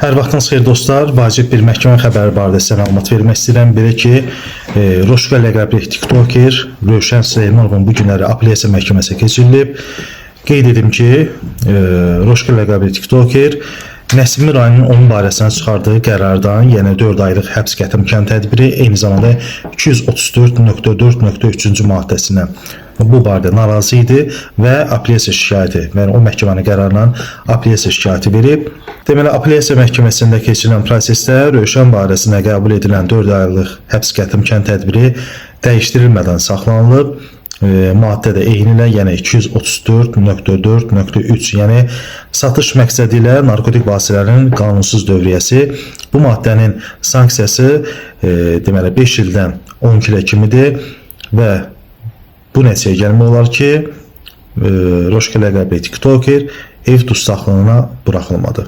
Hər vaxtınız xeyir dostlar. Vacib bir məhkəmə xəbəri barədə sizə məlumat vermək istəyirəm. Belə ki, Roşka ləqəbli tiktoker Rövşən Süleymanovun bu günləri apellyasiya məhkəməsinə keçirilib. Qeyd edim ki, Roşka ləqəbli tiktoker Nəsimi rayonunun onun barəsində çıxardığı qərardan, yəni 4 aylıq həbs qətimkan tədbiri, eyni zamanda 234.4.3-cü maddəsinə bu barədə narazı idi və apellyasiya şikayəti, yəni o məhkəmənin qərarından apellyasiya şikayəti verib. Deməli, apellyasiya məhkəməsində keçirilən prosesdə Rövşən barəsində qəbul edilən 4 aylıq həbs qətimkan tədbiri dəyişdirilmədən saxlanılıb. Maddə də eyni ilə, yəni 234.4.3, yəni satış məqsədi ilə narkotik vasitələrin qanunsuz dövriyyəsi. Bu maddənin sanksiyası deməli 5 ildən 12 ilə kimidir və bu nəticəyə gəlmək olar ki, Roşka ləqəbli tiktoker ev dustaqlığına buraxılmadı.